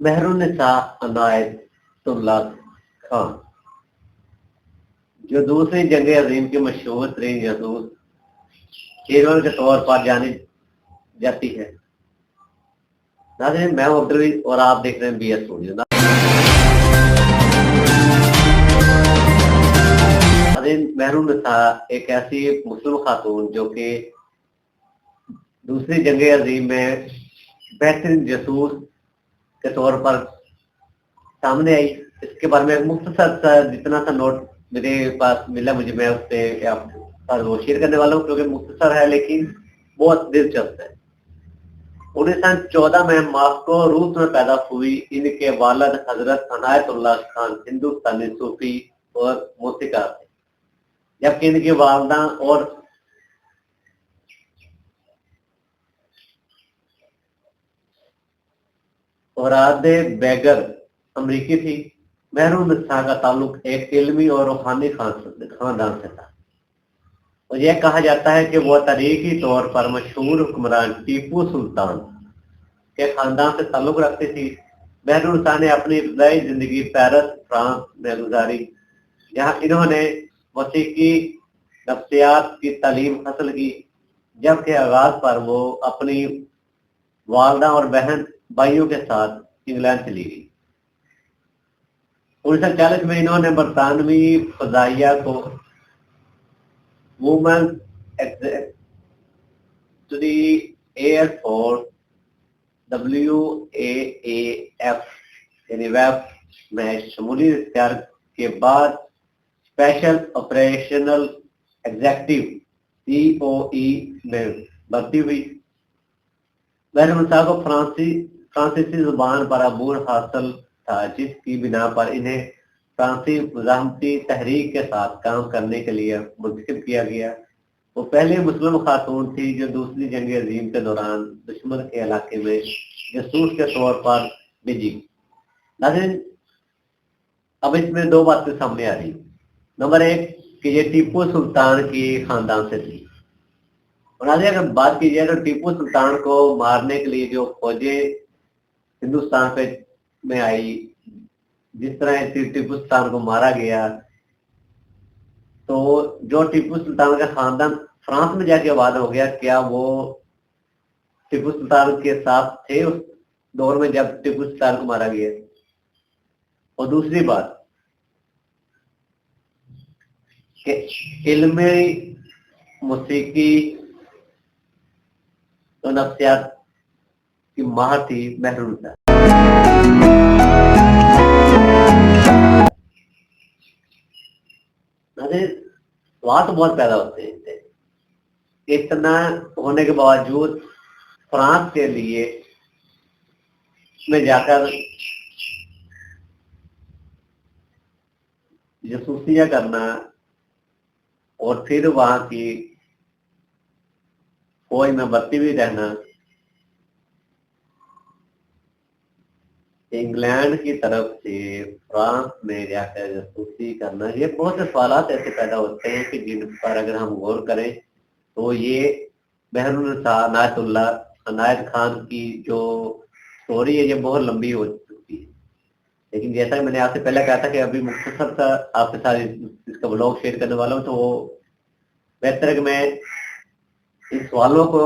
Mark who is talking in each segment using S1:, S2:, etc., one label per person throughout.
S1: Mehrunnisa عنایت اللہ خان جو دوسری جنگ عظیم کی مشہور ترین جاسوس ہیروئن کے طور پر جانی جاتی ہے۔ ناظرین، میں ہوں عبدالوی اور آپ دیکھ رہے ہیں بی ایس اسٹوڈیو۔ ناظرین، مہرالنساء ایک ایسی مسلم خاتون جو کہ دوسری جنگ عظیم میں بہترین جاسوس کے طور پر سامنے آئی۔ اس کے بارے میں مختصر سا جتنا سا نوٹ میرے پاس ملا میں اس سے آپ وہ شیئر کرنے والا ہوں، کیونکہ مختصر ہے لیکن بہت دلچسپ ہے۔ 1914 میں ماسکو روس میں پیدا ہوئی۔ ان کے والد حضرت عنایت اللہ خان ہندوستانی صوفی اور موسیقار تھے، جبکہ ان کی والدہ اور اوراد بیگر امریکی تھی۔ مہرالنساء کا تعلق ایک علمی اور روحانی خاندان سے تھا، اور یہ کہا جاتا ہے کہ وہ تاریخی طور پر مشہور حکمران ٹیپو سلطان کے خاندان سے تعلق رکھتی تھی۔ مہرالنساء نے اپنی ابتدائی زندگی پیرس، فرانس میں گزاری، جہاں انہوں نے موسیقی نفسیات کی تعلیم حاصل کی، جبکہ آغاز پر وہ اپنی والدہ اور بہن بھائیوں کے ساتھ انگلینڈ چلی گئی۔ 1940 میں انہوں نے برطانوی فضائیہ کو وومن ایگزیکٹری ایئر فورس WAAF یعنی ویف میں شمولیت اختیار کے بعد اسپیشل آپریشنل ایگزیکٹو COE میں بھرتی ہوئی۔ مہرالنساء کو فرانسیسی زبان پر عبور حاصل تھا، جس کی بنا پر انہیں فرانسیسی مزاحمتی تحریک کے ساتھ کام کرنے کے لیے منتخب کیا گیا۔ وہ پہلی مسلم خاتون تھی جو دوسری جنگ عظیم کے دوران دشمن کے علاقے میں جاسوس کے طور پر بھیجی۔ ناظرین، اب اس میں دو باتیں سامنے آ رہی۔ نمبر ایک کہ یہ ٹیپو سلطان کی خاندان سے تھی، اور ناظرین اگر بات کی جائے تو ٹیپو سلطان کو مارنے کے لیے جو فوجیں ہندوستان میں آئی، جس طرح ٹیپو سلطان کو مارا گیا، تو جو ٹیپو سلطان کا خاندان فرانس میں جا کے آباد ہو گیا، کیا وہ ٹیپو سلطان کے ساتھ تھے اس دور میں جب ٹیپو سلطان کو مارا گیا؟ اور دوسری بات کہ علم موسیقی و نفسیات کی ماہر تھی مہرالنساء۔ سوال تو بہت پیدا ہوتے ہیں، اتنا ہونے کے باوجود فرانس کے لیے میں جا کر جاسوسیاں کرنا اور پھر وہاں کی فوج میں بھرتی بھی رہنا، انگلینڈ کی طرف سے فرانس میں جا کر جاسوسی کرنا، یہ بہت سے سوالات ایسے پیدا ہوتے ہیں کہ جن پر اگر ہم غور کریں تو یہ مہرالنساء عنایت خان کی جو سٹوری ہے یہ بہت لمبی ہو چکی ہے، لیکن جیسا کہ میں نے آپ سے پہلے کہا تھا کہ ابھی مختصر سا آپ کے ساتھ اس کا بلاگ شیئر کرنے والا ہوں، تو وہ بہتر ہے کہ میں ان سوالوں کو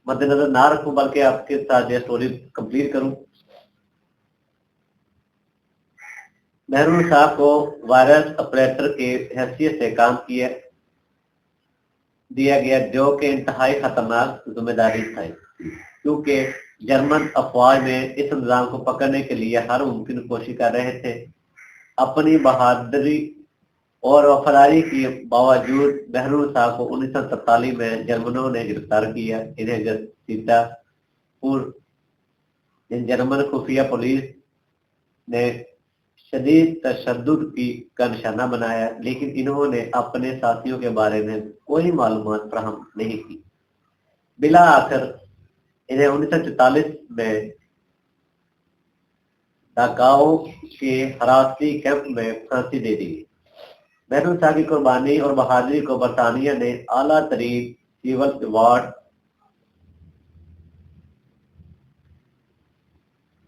S1: مد نظر نہ رکھوں بلکہ آپ کے ساتھ یہ سٹوری کمپلیٹ کروں۔ مہرالنساء کو وائرس آپریٹر کے حیثیت سے کام دیا گیا، جو کہ انتہائی خطرناک ذمہ داری تھی، کیونکہ جرمن افواج میں اس نظام کو پکڑنے کے لیے ہر ممکن کوشش کر رہے تھے۔ اپنی بہادری اور وفاداری کے باوجود مہرالنساء کو 1943 میں جرمنوں نے گرفتار کیا۔ انہیں گھسیٹا پور جرمن خفیہ پولیس نے شدید تشدد کا نشانہ بنایا، لیکن انہوں نے اپنے ساتھیوں کے بارے میں کوئی معلومات فراہم نہیں کی۔ بالآخر انہیں 1944 میں ڈاکاؤ کے حراستی کیمپ میں پھانسی دے دی گئی۔ مہرالنساء کی قربانی اور بہادری کو برطانیہ نے اعلیٰ ترین سول ایوارڈ